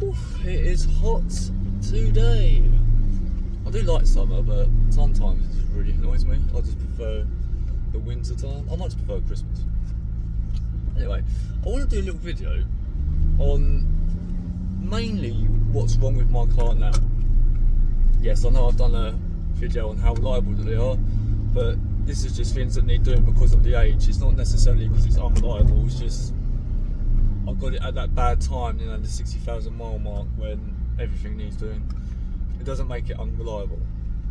It is hot today. I do like summer, but sometimes it just really annoys me. I just prefer the winter time. I much prefer Christmas. Anyway, I want to do a little video on mainly what's wrong with my car now. Yes, I know I've done a video on how reliable they are, but this is just things that need doing because of the age. It's not necessarily because it's unreliable, it's just I got it at that bad time, you know, the 60,000 mile mark when everything needs doing. It doesn't make it unreliable.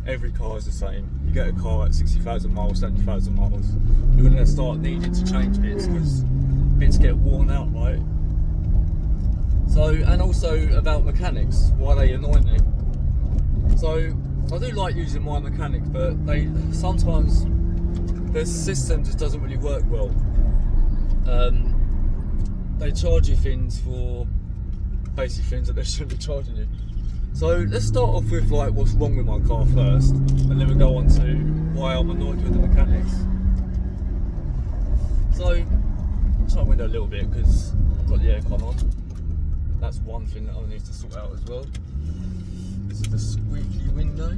Every car is the same. You get a car at 60,000 miles, 70,000 miles, you're going to start needing to change bits because bits get worn out, right? So, and also about mechanics, why they annoy me. So, I do like using my mechanics, but they sometimes their system just doesn't really work well. They charge you things for basic things that they shouldn't be charging you. So let's start off with like what's wrong with my car first, and then we'll go on to why I'm annoyed with the mechanics. So I'll try the window a little bit because I've got the aircon on. That's one thing that I need to sort out as well. This is the squeaky window.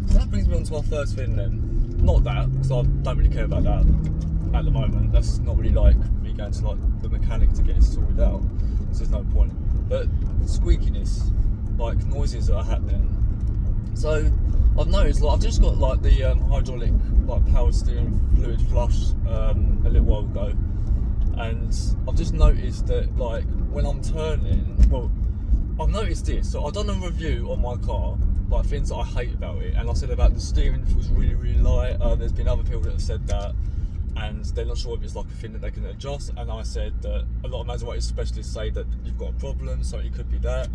So that brings me on to our first thing then. Not that, because I don't really care about that at the moment. That's not really like me going to like the mechanic to get it sorted out, so there's no point. But squeakiness, like noises that are happening. So I've noticed, like I've just got like the hydraulic like power steering fluid flush a little while ago, and I've just noticed that like when I'm turning, well, I've noticed this. So I've done a review on my car, like things that I hate about it, and I said about the steering feels really light. There's been other people that have said that, and they're not sure if it's like a thing that they can adjust. And I said that a lot of Maserati specialists say that you've got a problem, so it could be that.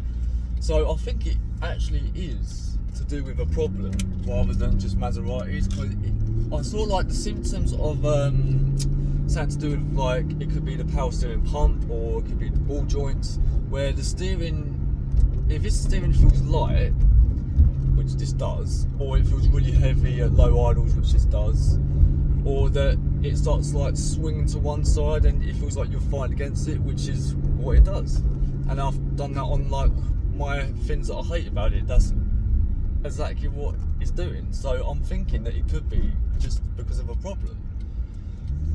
So I think it actually is to do with a problem rather than just Maseratis. Because I saw like the symptoms of something to do with like it could be the power steering pump or it could be the ball joints, where the steering, if this steering feels light, which this does, or it feels really heavy at low idles, which this does, or that it starts like swinging to one side and it feels like you're fighting against it, which is what it does. And I've done that on like my things that I hate about it. That's exactly what it's doing. So I'm thinking that it could be just because of a problem.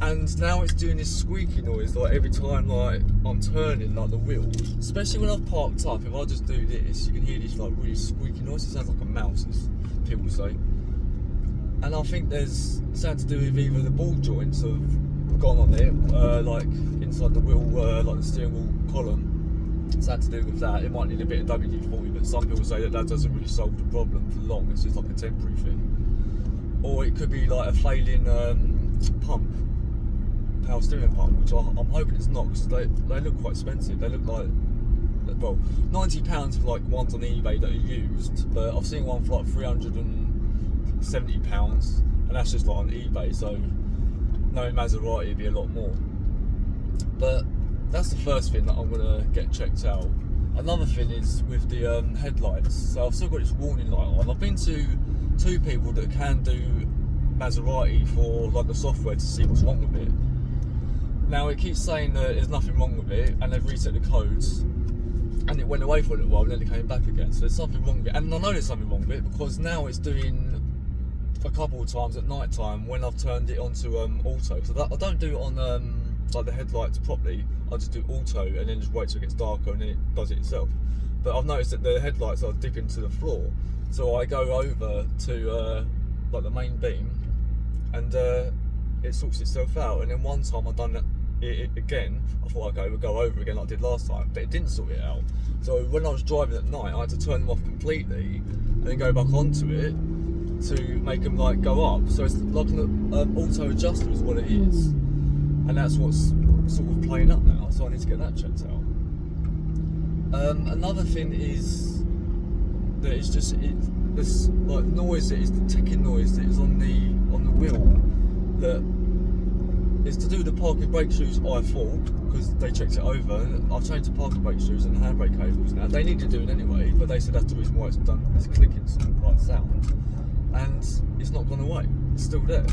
And now it's doing this squeaky noise like every time like I'm turning like the wheel, especially when I've parked up. If I just do this, you can hear this like really squeaky noise. It sounds like a mouse, as people say. And I think there's something to do with either the ball joints have gone on it, like inside the wheel, like the steering wheel column. Something to do with that. It might need a bit of WD-40, but some people say that that doesn't really solve the problem for long. It's just like a temporary thing. Or it could be like a failing pump, power steering pump, which I'm hoping it's not, because they look quite expensive. They look like, well, £90 for like ones on eBay that are used, but I've seen one for like £370, and that's just like on eBay. So knowing Maserati, it'd be a lot more. But that's the first thing that I'm gonna get checked out. Another thing is with the headlights. So I've still got this warning light on. I've been to two people that can do Maserati for like the software to see what's wrong with it. Now it keeps saying that there's nothing wrong with it, and they've reset the codes, and it went away for a little while, and then it came back again. So there's something wrong with it, and I know there's something wrong with it because now it's doing a couple of times at night time when I've turned it onto auto. So that I don't do it on like the headlights properly. I just do auto and then just wait till it gets darker and then it does it itself. But I've noticed that the headlights are dipping to the floor, so I go over to like the main beam, and it sorts itself out. And then one time I've done it again, I thought okay, we'll go over again like I did last time, but it didn't sort it out. So when I was driving at night, I had to turn them off completely and then go back onto it to make them like go up. So it's like an auto adjuster is what it is, and that's what's sort of playing up now. So I need to get that checked out. Another thing is that it's just this like noise that is the ticking noise that is on the wheel that is to do with the parking brake shoes. I thought, because they checked it over, I've changed the parking brake shoes and the handbrake cables now. They need to do it anyway, but they said that's the reason why it's done this clicking like sound, and it's not gone away. It's still there.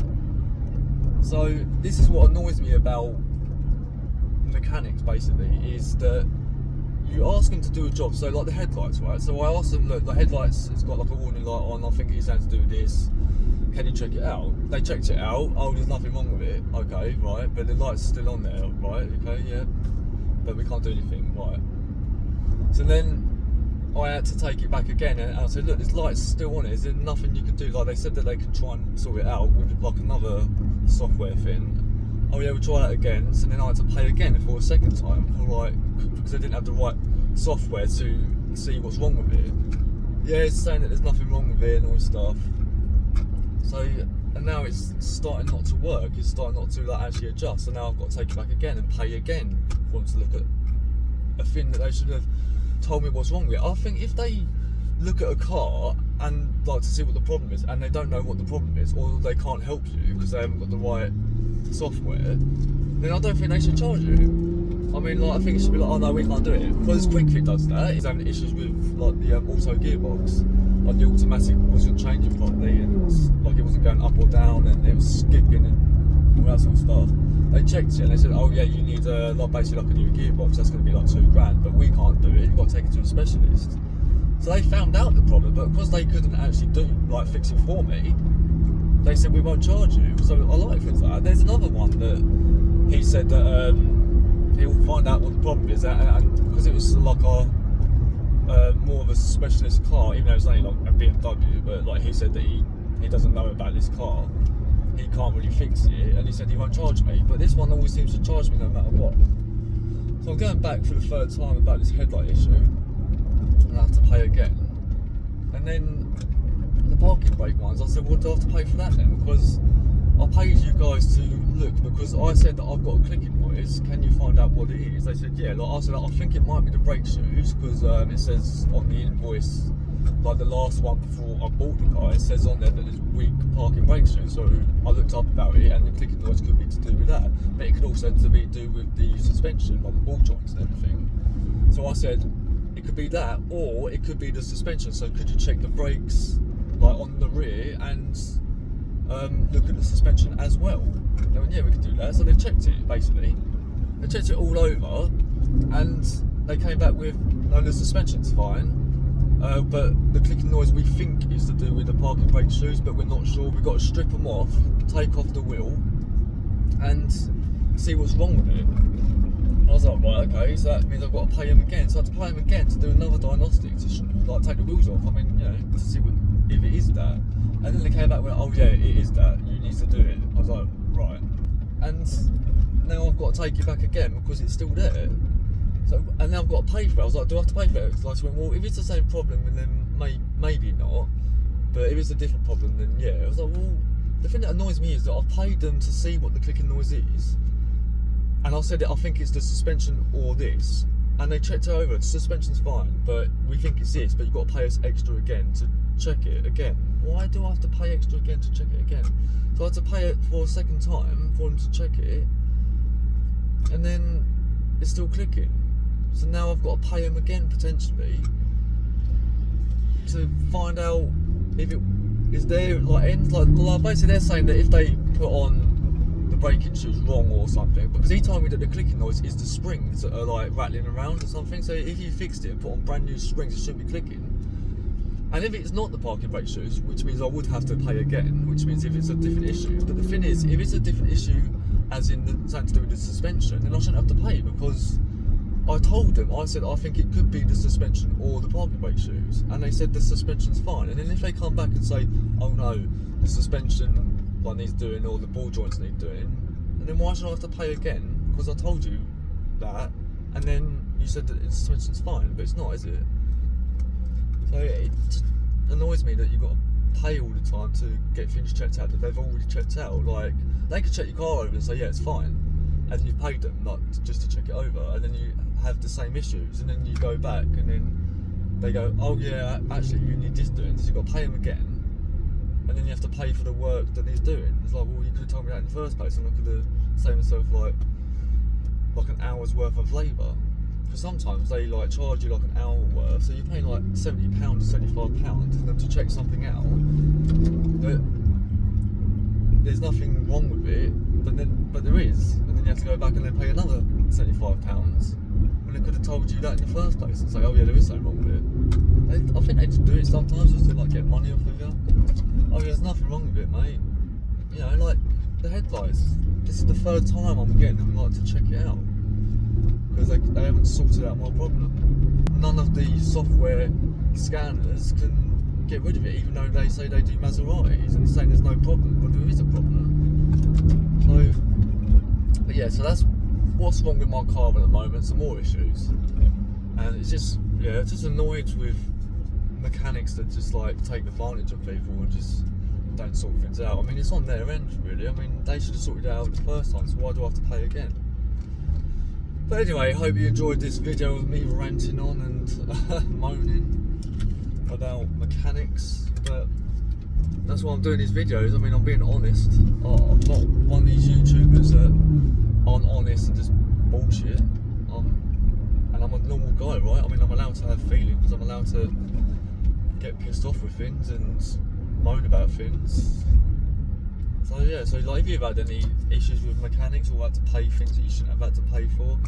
So this is what annoys me about mechanics basically, is that you ask them to do a job, so like the headlights, right? So I asked them, look, the headlights, it's got like a warning light on, I think it's something to do with this. Can you check it out? They checked it out. Oh, there's nothing wrong with it. Okay, right, but the light's still on there, right? Okay, yeah, but we can't do anything, right? So then I had to take it back again, and I said, look, this light's still on it. Is there nothing you can do? Like they said that they can try and sort it out with like another software thing. Oh yeah, we'll try that again. So then I had to pay again for a second time for like, because I didn't have the right software to see what's wrong with it. Yeah, it's saying that there's nothing wrong with it and all this stuff. So, and now it's starting not to work. It's starting not to like actually adjust. So now I've got to take it back again and pay again for them to look at a thing that they should have told me what's wrong with it. I think if they look at a car and like to see what the problem is, and they don't know what the problem is, or they can't help you because they haven't got the right software, then I don't think they should charge you. I mean, like, I think it should be like, oh no, we can't do it. Because Quick Fit does that. He's having issues with like the auto gearbox. Like the automatic wasn't changing properly, and like it wasn't going up or down, and it was skipping and all that sort of stuff. They checked it and they said, oh yeah, you need like basically like a new gearbox. That's going to be like £2,000, but we can't do it. You've got to take it to a specialist. So they found out the problem, but because they couldn't actually do like fix it for me, they said we won't charge you. So I like things like that. There's another one that he said that he'll find out what the problem is, and because it was like more of a specialist car, even though it's only like a BMW, but like he said that he doesn't know about this car, he can't really fix it, and he said he won't charge me. But this one always seems to charge me no matter what. So I'm going back for the third time about this headlight issue, and I have to pay again. And then the parking brake ones, I said, well, do I have to pay for that then? Because I paid you guys to look, because I said that I've got a clicking noise. Can you find out what it is? They said, yeah. Like I said, I think it might be the brake shoes, because it says on the invoice, like the last one before I bought the car, it says on there that there's weak parking brake shoes. So I looked up about it, and the clicking noise could be to do with that, but it could also be to do with the suspension, like the ball joints and everything. So I said it could be that, or it could be the suspension. So could you check the brakes like on the rear and look at the suspension as well? They went, yeah, we can do that. So they've checked it, basically. They checked it all over, and they came back with, no, the suspension's fine, but the clicking noise we think is to do with the parking brake shoes, but we're not sure. We've got to strip them off, take off the wheel, and see what's wrong with it. I was like, right, okay, so that means I've got to pay him again. So I had to pay him again to do another diagnostic, to like take the wheels off. I mean, you know, to see if it is that. And then they came back with, oh yeah, it is that, you need to do it. I was like, right. And now I've got to take it back again because it's still there. So, and now I've got to pay for it. I was like, do I have to pay for it? Like, well, if it's the same problem, then maybe not. But if it's a different problem, then yeah. I was like, well, the thing that annoys me is that I've paid them to see what the clicking noise is. And I said that I think it's the suspension or this. And they checked it over. The suspension's fine, but we think it's this, but you've got to pay us extra again to check it again. Why do I have to pay extra again to check it again? So I had to pay it for a second time for them to check it, and then it's still clicking. So now I've got to pay them again potentially to find out if it is there like ends like basically they're saying that if they put on the braking shoes wrong or something, because he told me that the clicking noise is the springs that are like rattling around or something. So if you fixed it and put on brand new springs, it shouldn't be clicking. And if it's not the parking brake shoes, which means I would have to pay again, which means if it's a different issue. But the thing is, if it's a different issue, as in something to do with the suspension, then I shouldn't have to pay, because I told them, I said I think it could be the suspension or the parking brake shoes, and they said the suspension's fine. And then if they come back and say, oh no, the suspension like needs doing, or the ball joints need doing, and then why should I have to pay again? Because I told you that, and then you said that the suspension's fine, but it's not, is it? So it just annoys me that you've got to pay all the time to get things checked out that they've already checked out. Like, they could check your car over and say, yeah, it's fine, and you've paid them like just to check it over, and then you have the same issues, and then you go back and then they go, oh yeah, actually you need this doing, so you've got to pay them again, and then you have to pay for the work that he's doing. It's like, well, you could have told me that in the first place, and I could have saved myself like an hour's worth of labour. Because sometimes they like charge you like an hour worth, so you're paying like £70 or £75 for them to check something out. There's nothing wrong with it, but there is, and then you have to go back and then pay another £75, and when they could have told you that in the first place and say, oh yeah, there is something wrong with it. I think they just do it sometimes just to like get money off of you. Oh yeah, there's nothing wrong with it, mate. You know, like the headlights. This is the third time I'm getting them like to check it out because they haven't sorted out my problem. None of the software scanners can get rid of it, even though they say they do Maseratis and saying there's no problem, but there is a problem. So, but yeah, so that's what's wrong with my car at the moment. Some more issues, and it's just just annoyed with mechanics that just like take advantage of people and just don't sort things out. I mean, it's on their end really. I mean, they should have sorted it out the first time, so why do I have to pay again? But anyway, hope you enjoyed this video of me ranting on and moaning about mechanics. But that's why I'm doing these videos. I mean, I'm being honest. I'm not one of these YouTubers that aren't honest and just bullshit. And I'm a normal guy, right? I mean, I'm allowed to have feelings. I'm allowed to get pissed off with things and moan about things. So yeah, so like if you've had any issues with mechanics or had to pay things that you shouldn't have had to pay for,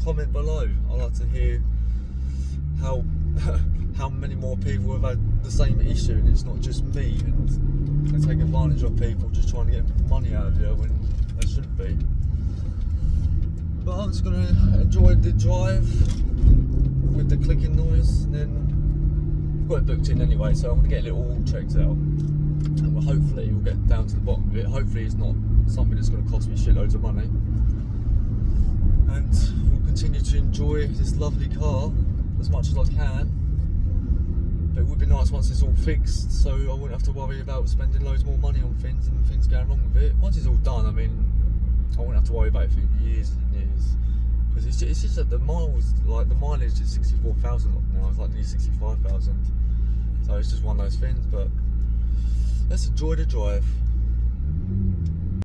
comment below. I'd like to hear how many more people have had the same issue and it's not just me, and they take advantage of people just trying to get money out of you when they shouldn't be. But I'm just going to enjoy the drive with the clicking noise, and then I've got it booked in anyway, so I'm going to get it all checked out. And hopefully we'll get down to the bottom of it. Hopefully it's not something that's going to cost me shitloads of money, and we'll continue to enjoy this lovely car as much as I can. But it would be nice once it's all fixed, so I wouldn't have to worry about spending loads more money on things and things going wrong with it. Once it's all done, I mean, I wouldn't have to worry about it for years and years, because it's just that the miles, like the mileage is 64,000 now. It's like nearly 65,000, so it's just one of those things. But let's enjoy the drive.